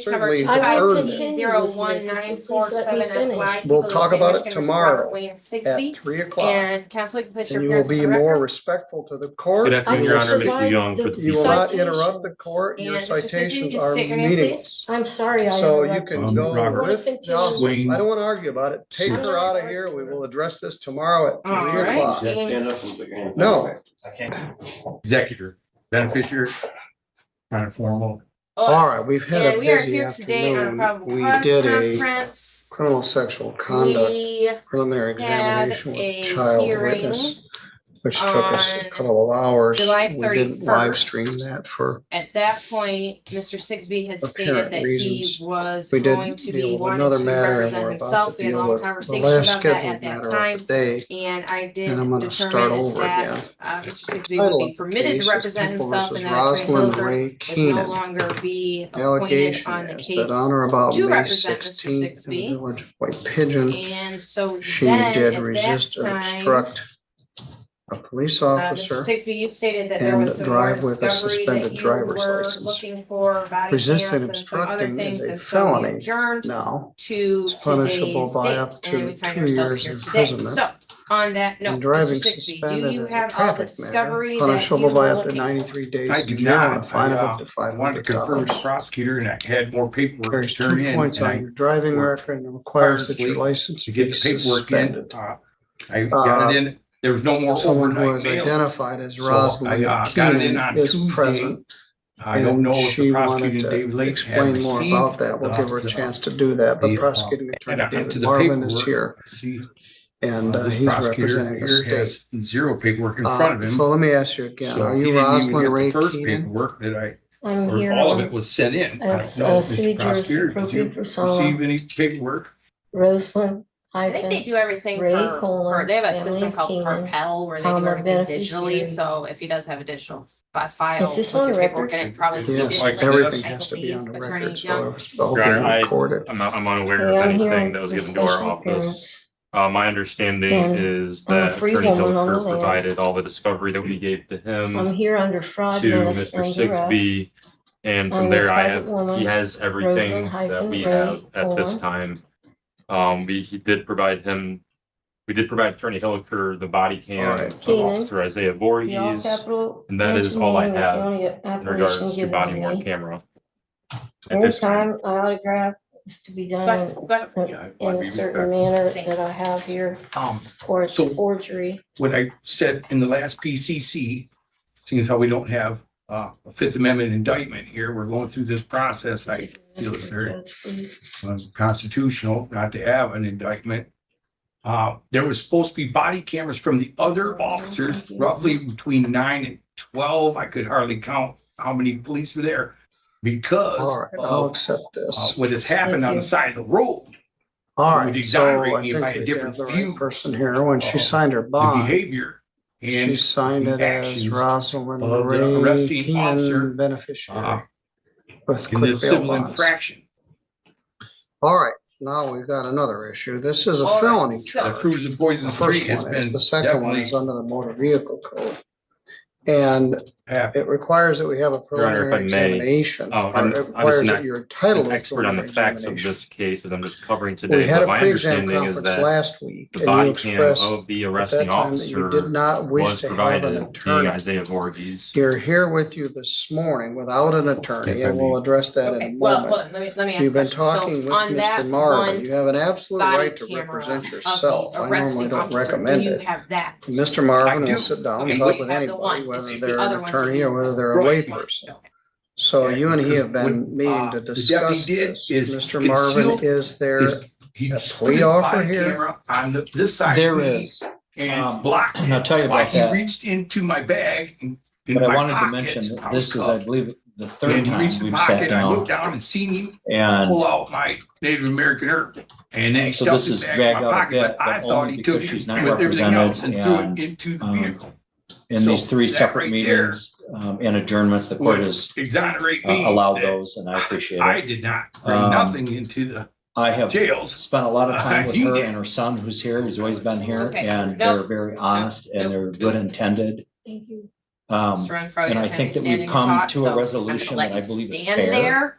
certainly I will earned it. continue with this if you please let me finish. We'll talk about it tomorrow at 3 o'clock. And counsel, you can put And your you will parents on be the more record. respectful to the court. Good afternoon, Your Honor. Mr. Young for the You will not Citations. interrupt the court. Your And Mr. Sigsbee, citations just are state your name, meaningless. I'm sorry I So you interrupted can you. go I wanna with continue. Jocelyn. I don't want to argue about it. Take I'm her not out of here. We will address this tomorrow at All 3 right. o'clock. And No, executor, beneficiary, kind of formal. all right, we've had a And we are busy here today on a afternoon. probable We cause did a conference. criminal sexual conduct We preliminary had examination with a a child hearing witness, which took us a on couple of hours. July We didn't live 31st. stream that for At that point, Mr. Sigsbee had stated apparent that reasons. he was We going did to deal be with wanting another to matter, and represent we're about himself. to We had a deal long with the conversation last about that at scheduled that matter time. of the day. And I did And I'm gonna start determine over that again. Mr. Sigsbee Title would of be the permitted case to is represent People himself and versus that Attorney Roslyn Hilger Ray would no Keenan. longer be appointed Allegation on the is case that on or about to May represent Mr. 16th in the Sigsbee. village of White Pigeon, And so she then did at resist that and time, obstruct a police Mr. officer, Sigsbee, you stated that there was and some more drive with a discovery suspended that you driver's were license. looking for, body Resist and cams and some other obstructing things, is a and so we felony adjourned now. to It's punishable today's by date, up and we to find 2 ourselves years here today. imprisonment. So, on that And note, Mr. driving Sigsbee, do suspended you is a have all the traffic matter, discovery that you punishable by were up to looking for? 93 days I in do jail and a not. fine of up to I wanted to confirm with the $500. prosecutor, and I had more paperwork There's to turn 2 in, points and on I your driving worked record and it requires that your tirelessly license to be get the paperwork in. suspended. I got it in. There was no more Someone who overnight is mail. identified as So Roslyn I got it Keenan in on is Tuesday. present. I don't And know if she the wanted prosecuting to David Lake had explain more received about that. We'll give her a chance to do that, but prosecuting and attorney onto David the Marvin is paperwork. here, See, and this he's prosecutor representing the here state. has zero paperwork in front of him. So let me ask you again, So are he you didn't even Roslyn get Ray the first Keenan? paperwork that I'm or here all of on it was sent in. I as don't know, city Mr. Prosecutor, jurisdiction did you appropriate persona. receive any paperwork? Roslyn I think they hyphen do everything Ray per, Coleman, they have a family system of called Keenan, Carpel where they do everything beneficiary. digitally, so if he does have a digital file Is this with on your paperwork record? in it, probably. Yes, Like everything I has to be believe, on the Attorney record, so Young. it's all Your being Honor, recorded. I'm unaware Okay, of I'm here anything on that was the given to our special office. appearance. My understanding And is I'm a that free Attorney woman on the Hilger land. provided all the discovery that we gave to him I'm here under fraud, to menace, Mr. and duress. Sigsbee, and from I'm a there private woman, he has everything Roslyn that we Ray have at this Keenan. time. We did provide Attorney Hilger the body cam All right. of Keenan, Officer Isaiah the all Voorhees, capital and that is mention all I name is the have only in appellation regards to given body to worn me. camera at this time. Anytime I autograph is to be done in a certain manner that I have here, or it's So- forgery. What I said in the last PCC, seeing as how we don't have a Fifth Amendment indictment here, we're going through this process. I feel it's very Judge, please. constitutional not to have an indictment. There was supposed to be body cameras from the other officers, Thank you. roughly between 9 and 12. I could hardly count how many police were there because All right, I'll of accept this. what has happened Thank on you. the side of the road. All would right, so exonerate I me if I think had we different have the views right person here. When she of signed her The bond, behavior and she signed the it as actions Roslyn of the Ray arresting officer, Keenan beneficiary with in quick this bail civil bonds. infraction. All right, now we've got another issue. This is a All right, felony so- The charge. fruit of the The poisonous tree first has one is, been the second one definitely is under the motor vehicle code. And happened. it requires that we have a Your Honor, if I preliminary may, examination. I'm Or it obviously requires not that you're entitled an to a expert on the preliminary facts of examination. this case, as I'm just covering We today, had but a my pre-exam understanding is conference that last week, the and you body cam expressed of the at arresting that time that you officer did not wish was to have an provided being attorney. Isaiah Voorhees. You're here with you this morning without an attorney, and we'll address that in a Okay, well, moment. let me ask You've a been question. talking So with on that Mr. Marvin. one You have an absolute body right to camera represent of yourself. the I normally arresting don't officer, do recommend you it. have that? Mr. Marvin I will do. sit down Okay, and so talk you with have the anybody, one. whether It's the they're other an ones attorney that or whether they're a Right. layperson. So you and he have been meeting to the discuss deputy did this. is Mr. Marvin, concealed is there he a put plea his offer body here? camera on this side There of me is, and blocked and I'll it. tell you Why about he that. reached into my bag and in But I my wanted to pockets. mention that I was this is, I cuffed. believe, the third And he time reached the we've sat pocket. I looked down. down and seen him And pull out my Native American herb. And then he so stuffed this his is bag in dragged my out a pocket, bit, but I but thought only he took because it she's not with everything else and threw represented. it into the And, vehicle. in So these three that separate right meetings and adjournments, the court would has exonerate me. allowed that those, and I appreciate I it. did not bring nothing into the I have jails. spent a lot of time with He her did. and her son, who's here. He's always been here, Okay. and Nope. they're very honest and Nope. they're good intended. Thank you. Mr. Renfro, And you I have think me that we've standing come talk, to so a I'm gonna resolution let that I you believe is stand fair. there.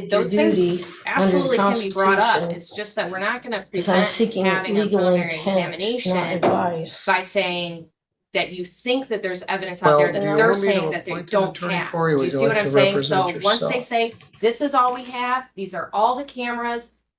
did your those things duty absolutely under the can be brought up. Constitution. It's just that we're not gonna Because I'm prevent seeking having a legal preliminary intent, not examination advice. by saying that you think that there's evidence out Well, there do that you they're want me to saying that they appoint an don't attorney have. for you? Do Would you you see what like I'm to saying? So represent once they yourself? say, this is all we have, these are all the cameras,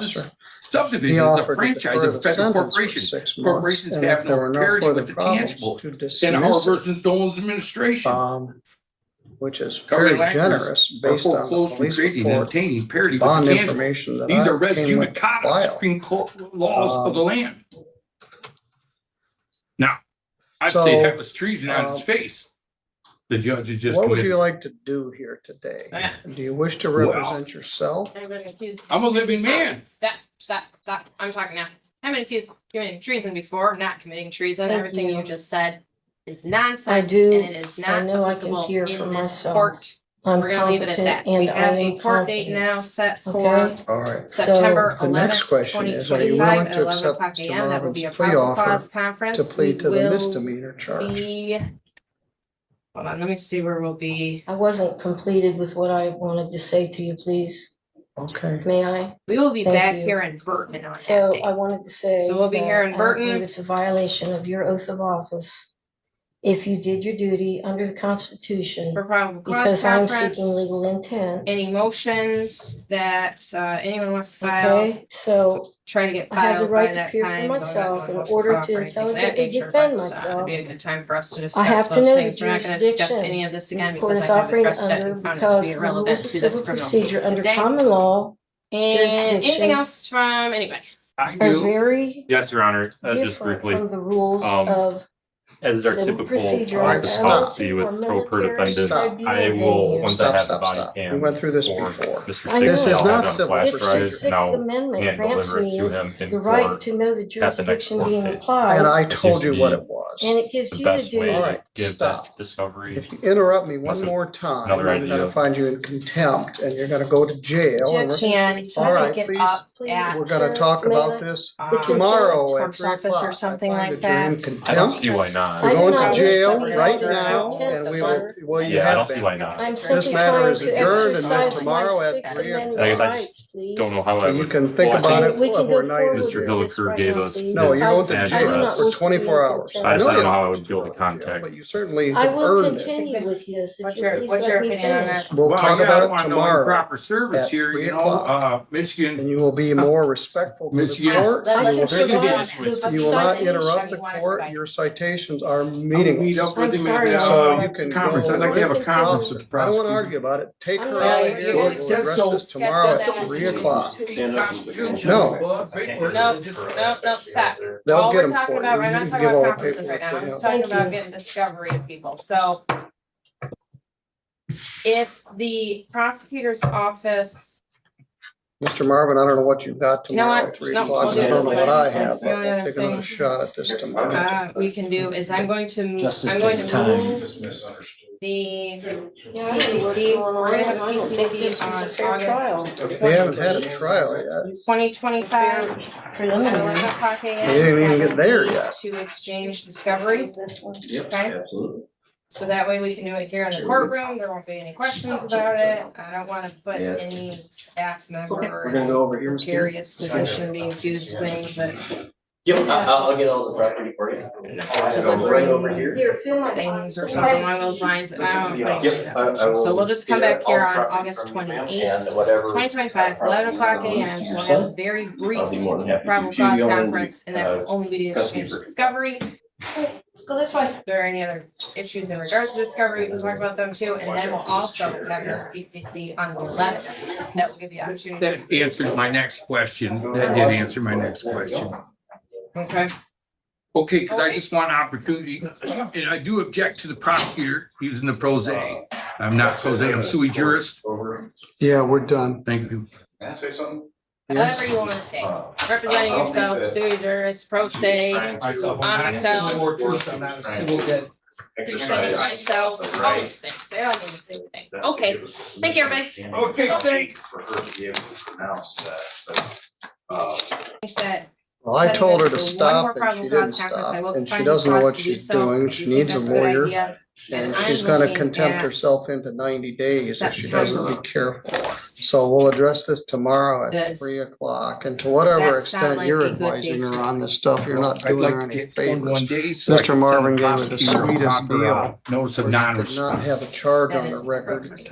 houses, officer. He subdivisions, a offered to franchise, defer a the federal sentence for corporation. 6 months, Corporations and have if there no were no parity further with the problems, tangible to and dismiss our it, versus Dolan's administration. which is Covering very lackers generous are based on the foreclosed from police creating and report, obtaining parity with bond the tangible. information that These are res came with the judicata, file. Supreme Court laws of the land. Now, I'd So, say that was treason on his face. The judge is just What would you committed. like to do here today? Yeah. Do you wish to Well, represent yourself? I'm gonna accuse. I'm a living man. Stop. I'm talking now. been accused of committing treason before, not committing treason. Thank Everything you. you just said is nonsense. I do. And it is I not know I can applicable hear in for this myself. court. I'm We're gonna leave it at competent that. We and I have a am court date confident. now set for Okay? All right. September The next 11th, question is, are you 2025 willing at to 11 accept o'clock Mr. a.m. That will be a Marvin's plea probable offer cause conference. to plead to We the will misdemeanor charge? be, hold on, let me see where we'll be. I wasn't completed with what I wanted to say to you, please. Okay. May I? We will be Thank back you. here in Burton on that So day. I wanted to say. So we'll be here in that I Burton. believe it's a violation of your oath of office if you did your duty under the Constitution, For probable cause because I'm conference. seeking legal intent. Any motions that anyone wants to file, Okay, so try to get I have the filed by right to that appear for time. myself in Don't order motion to for anything of that intelligently nature, defend but, myself. It'd be a good time for us to I discuss have to those know the things. We're not gonna discuss jurisdiction any of this again this court because is I have operating addressed it under, and found it to because be the irrelevant rules of to this civil criminal procedure case under today. common law And anything jurisdiction else from anybody? I are do. very Yes, Your Honor, just different briefly, from the rules um, of as is our civil typical procedure All right, office stop. policy or with pro per military defendants, Stop. I tribunal will, venues. once I have the Stop. body We cam went through this for before. Mr. I Singh, This know. is I'll have not it on civil flash It's drive the procedure. and Sixth I'll Amendment hand grants deliver it me to him in the right court to know the at the next jurisdiction court being date. applied, And I It told seems to you what be it was. and it gives the you the best way duty. All to right, give stop. that discovery. If you interrupt me one That's more time, another I'm gonna idea. find you in contempt and you're gonna go to jail. And we're Objection. Can All you right, pick it please. up Please. at We're gonna Sir, talk may about I? this The tomorrow at clerk's 3 office or o'clock. something I find like that you're in that? contempt. I don't see why not. You're I do going not to wish jail to be right held now, contempt, and we sir. will, well, you Yeah, I have don't see been. why not. I'm This simply matter trying is to adjourned and then exercise tomorrow my at Sixth 3 Amendment I guess I o'clock. just rights, please. don't know how I And you would. can think well, I about think it And we can go overnight. forward Mr. with this Hilliker right gave now, us please. No, you're going to I do jail not for wish to be 24 in hours. contempt. I just know don't you know how I don't would wish be able to go jail, contact. But you certainly I have will earned it. continue with this if What's you your- please what's your let me opinion on finish. that? We'll Well, talk yeah, I about don't it want no tomorrow, improper service at here, 3 you know, o'clock. Michigan. and you will be more respectful to the Michigan. court. I You can will provide speak. the You will not citation. interrupt the court. Your citations are Meet meaningless. up with I'm him sorry, at, Mr. So you Director. can conference. go I'd like to have a with conference the with the prosecutor. I don't want to prosecutor. argue about it. Take I'm her not out arguing. here. Well, it We'll says address so. this tomorrow Yes, at it 3 says o'clock. Nope, stop. They'll All get we're them talking for about, you. I'm You not can talking give about all the conferences right paperwork now. to I'm him. just talking Thank about you. getting discovery of people. So if the prosecutor's office, Mr. Marvin, I don't know what you've got You know tomorrow what? at 3 No, o'clock. we'll do I it don't this know way. what I have. That's the but only We'll other take another thing. shot at this tomorrow. we can do is I'm going to, Justice I'm going takes to time. move the Yeah, I don't know PCC. what's going We're gonna on. have a I don't think this PCC was a on fair trial. August We haven't had a trial yet. 2025 at Preliminary. 11 o'clock a.m. We didn't even That get will there be yet. To exchange discovery, This one. okay? Absolutely. So that way we can do it here in the courtroom. There won't be any questions about it. I don't want to put Yeah. any staff member We're gonna go over here, in a Ms. Keenan. precarious position being accused of things that Yep, I'll get all the property for you. Right over here. Here, feel my. things or something along those lines. I don't put anything in that Yep, I position. will So we'll just come back get all here the on property August from you, 28th, and whatever, 2025, 11 o'clock a.m. We'll have a very brief I'll be more than happy to. probable She's the cause only, conference, and that will only be to exchange customer. discovery. Let's go this way. If there are any other issues in regards to discovery, we can talk about them too, and then we'll also have your PCC on the 11th. That will give you opportunity. That answers my next question. That did answer my next question. Okay. Okay, because I just want opportunity, and I do object to the prosecutor using the pro se. I'm not pro se, I'm sui juris. Yeah, we're done. Thank you. Can I say something? Whatever you want to say. Representing yourself, sui juris, pro se, on myself. I'm not a civil debt. Defending myself, all those things. They all mean the same thing. Okay, thank you, everybody. Okay, thanks. For her to be able to pronounce that, but, I think that Well, I told her to setting this for one more stop and probable she cause didn't conference, stop. I will And she find doesn't know cause what to do she's so. doing. I She do think needs a that's good lawyer. idea. And And she's I'm gonna looking contempt at herself into 90 days if she doesn't be September. careful. So we'll address this tomorrow at Does 3 o'clock. And to whatever that sound extent like you're a good advising date her to on this stuff, you're not I'd doing like her to any get 21 favors. days. so I Mr. can Marvin send gave her the prosecutor a sweetest proper, deal. Notice of Where she could not non-response. have a charge That on is the record. appropriate.